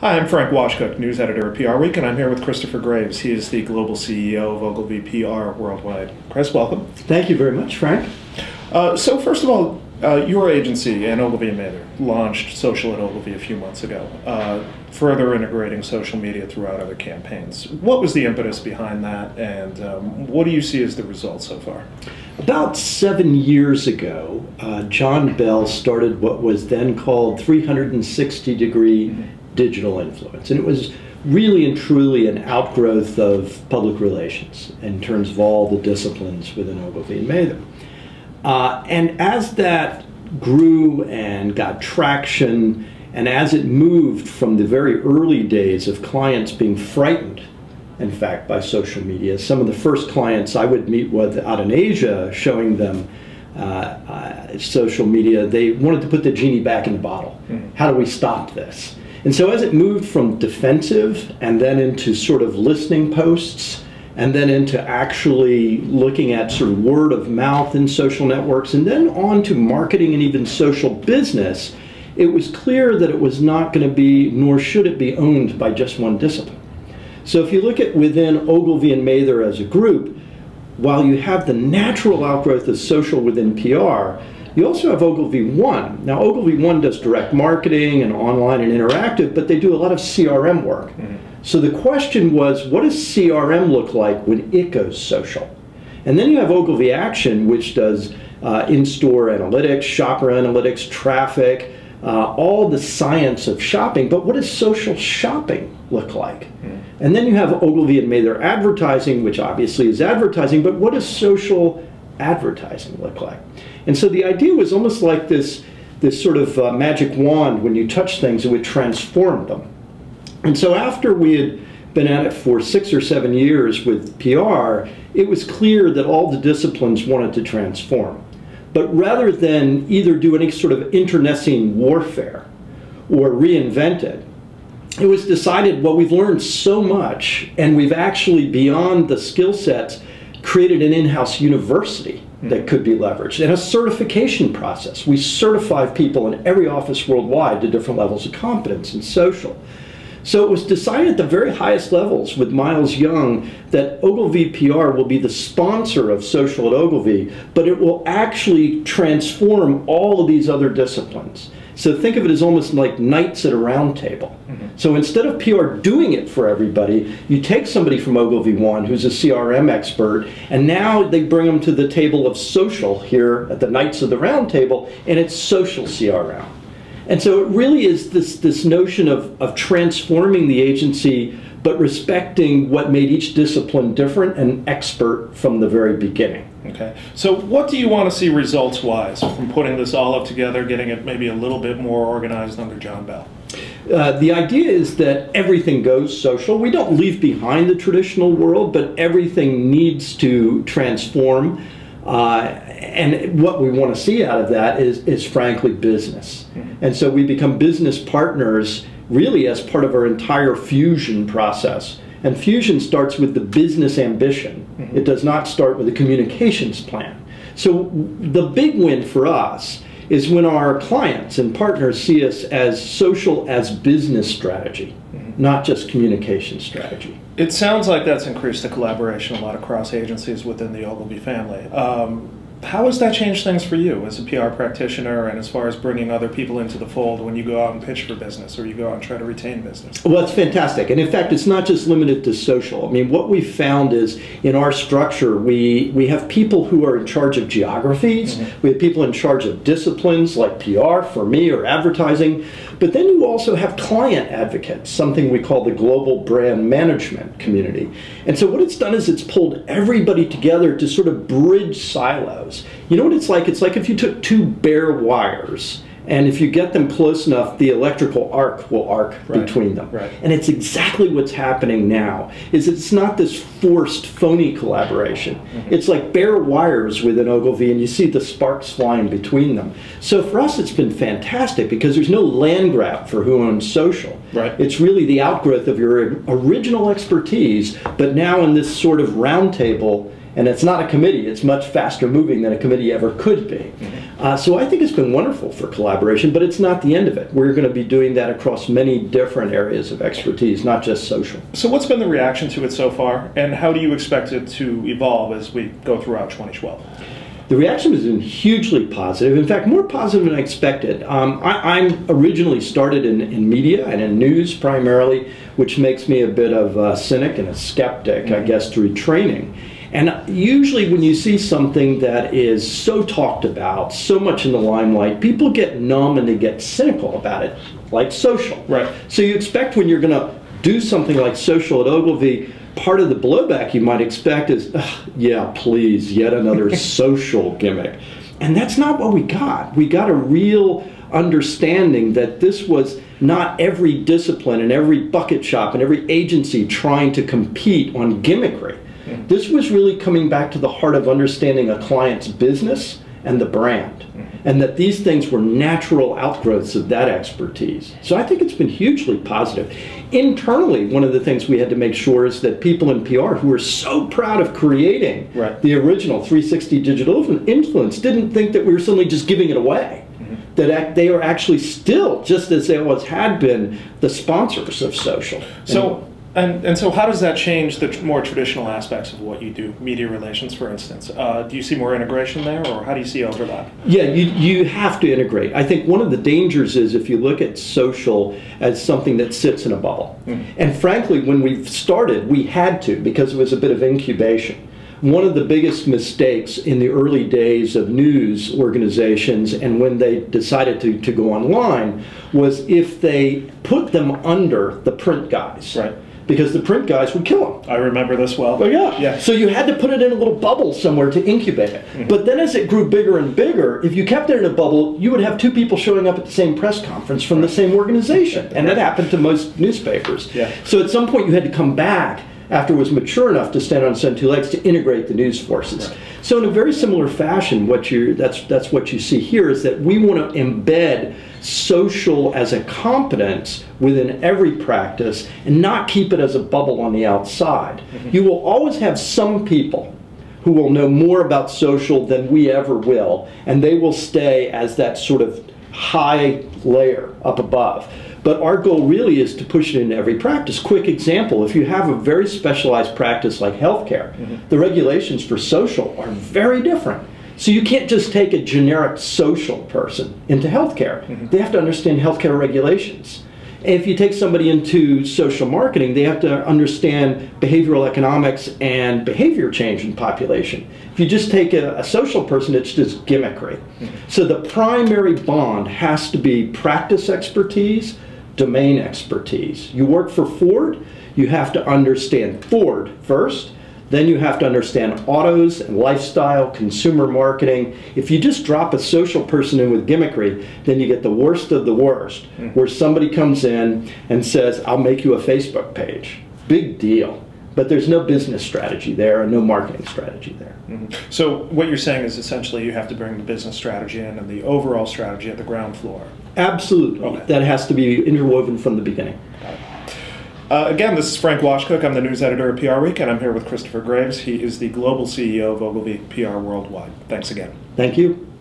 Hi, I'm Frank Washkuch, news editor at PR Week, and I'm here with Christopher Graves. He is the global CEO of Ogilvy PR worldwide. Chris, welcome. Thank you very much, Frank. So first of all, your agency and Ogilvy and Mather launched Social at Ogilvy a few months ago, further integrating social media throughout other campaigns. What was the impetus behind that, and what do you see as the results so far? About 7 years ago, John Bell started what was then called 360-degree digital influence. And it was really and truly an outgrowth of public relations in terms of all the disciplines within Ogilvy and Mather. And as that grew and got traction, and as it moved from the very early days of clients being frightened, in fact, by social media, some of the first clients I would meet with out in Asia showing them social media, they wanted to put the genie back in the bottle. How do we stop this? And so as it moved from defensive and then into sort of listening posts and then into actually looking at sort of word of mouth in social networks and then on to marketing and even social business, it was clear that it was not going to be, nor should it be, owned by just one discipline. So if you look at within Ogilvy and Mather as a group, while you have the natural outgrowth of social within PR, you also have Ogilvy One. Now, Ogilvy One does direct marketing and online and interactive, but they do a lot of CRM work. So the question was, what does CRM look like when it goes social? And then you have Ogilvy Action, which does in-store analytics, shopper analytics, traffic, all the science of shopping. But what does social shopping look like? And then you have Ogilvy and Mather Advertising, which obviously is advertising, but what does social advertising look like? And so the idea was almost like this sort of magic wand. When you touch things, it would transform them. And so after we had been at it for 6 or 7 years with PR, it was clear that all the disciplines wanted to transform. But rather than either do any sort of internecine warfare or reinvent it, it was decided, well, we've learned so much, and we've actually, beyond the skill sets, created an in-house university that could be leveraged, and a certification process. We certify people in every office worldwide to different levels of competence in social. So it was decided at the very highest levels with Miles Young that Ogilvy PR will be the sponsor of Social at Ogilvy, but it will actually transform all of these other disciplines. So think of it as almost like knights at a round table. So instead of PR doing it for everybody, you take somebody from Ogilvy One who's a CRM expert, and now they bring them to the table of social here at the Knights of the Round Table, and it's social CRM. And so it really is this notion of transforming the agency, but respecting what made each discipline different and expert from the very beginning. Okay. So what do you want to see results-wise from putting this all up together, getting it maybe a little bit more organized under John Bell? The idea is that everything goes social. We don't leave behind the traditional world, but everything needs to transform. And what we want to see out of that is frankly business. And so we become business partners really as part of our entire fusion process. And fusion starts with the business ambition. It does not start with a communications plan. So the big win for us is when our clients and partners see us as social as business strategy, not just communication strategy. It sounds like that's increased the collaboration a lot across agencies within the Ogilvy family. How has that changed things for you as a PR practitioner, and as far as bringing other people into the fold when you go out and pitch for business or you go out and try to retain business? Well, it's fantastic. And in fact, it's not just limited to social. I mean, what we found is in our structure, we have people who are in charge of geographies. We have people in charge of disciplines like PR for me or advertising. But then you also have client advocates, something we call the global brand management community. And so what it's done is it's pulled everybody together to sort of bridge silos. You know what it's like? It's like if you took two bare wires, and if you get them close enough, the electrical arc will arc between them. And it's exactly what's happening now. It's not this forced, phony collaboration. It's like bare wires within Ogilvy, and you see the sparks flying between them. So for us, it's been fantastic because there's no land grab for who owns social. It's really the outgrowth of your original expertise, but now in this sort of round table, And it's not a committee. It's much faster moving than a committee ever could be. So I think it's been wonderful for collaboration, but it's not the end of it. We're going to be doing that across many different areas of expertise, not just social. So what's been the reaction to it so far, and how do you expect it to evolve as we go throughout 2012? The reaction has been hugely positive. In fact, more positive than I expected. I'm originally started in media and in news primarily, which makes me a bit of a cynic and a skeptic, I guess, through training. And usually when you see something that is so talked about, so much in the limelight, people get numb and they get cynical about it, like social. Right. So you expect when you're going to do something like social at Ogilvy, part of the blowback you might expect is, yeah, please, yet another social gimmick. And that's not what we got. We got a real understanding that this was not every discipline and every bucket shop and every agency trying to compete on gimmickry. This was really coming back to the heart of understanding a client's business and the brand, and that these things were natural outgrowths of that expertise. So I think it's been hugely positive. Internally, one of the things we had to make sure is that people in PR who were so proud of creating the original 360 digital influence didn't think that we were suddenly just giving it away. That they are actually still, just as they always had been, the sponsors of social. And so how does that change the more traditional aspects of what you do, media relations, for instance? Do you see more integration there, or how do you see overlap? Yeah, you have to integrate. I think one of the dangers is if you look at social as something that sits in a bubble. And frankly, when we started, we had to, because it was a bit of incubation. One of the biggest mistakes in the early days of news organizations and when they decided to go online was if they put them under the print guys. Right. Because the print guys would kill them. I remember this well. Oh yeah. So you had to put it in a little bubble somewhere to incubate it. But then as it grew bigger and bigger, if you kept it in a bubble, you would have two people showing up at the same press conference from the same organization. And that happened to most newspapers. So at some point you had to come back after it was mature enough to stand on its own two legs to integrate the news forces. So in a very similar fashion, that's what you see here is that we want to embed social as a competence within every practice and not keep it as a bubble on the outside. You will always have some people who will know more about social than we ever will, and they will stay as that sort of high layer up above. But our goal really is to push it into every practice. Quick example, if you have a very specialized practice like healthcare, the regulations for social are very different. So you can't just take a generic social person into healthcare. They have to understand healthcare regulations. If you take somebody into social marketing, they have to understand behavioral economics and behavior change in population. If you just take a social person, it's just gimmickry. So the primary bond has to be practice expertise, domain expertise. You work for Ford, you have to understand Ford first, then you have to understand autos and lifestyle, consumer marketing. If you just drop a social person in with gimmickry, then you get the worst of the worst, where somebody comes in and says, I'll make you a Facebook page. Big deal. But there's no business strategy there and no marketing strategy there. So what you're saying is essentially you have to bring the business strategy in and the overall strategy at the ground floor. Absolutely. That has to be interwoven from the beginning. Again, this is Frank Washkuch. I'm the news editor at PR Week, and I'm here with Christopher Graves. He is the global CEO of Ogilvy PR Worldwide. Thanks again. Thank you.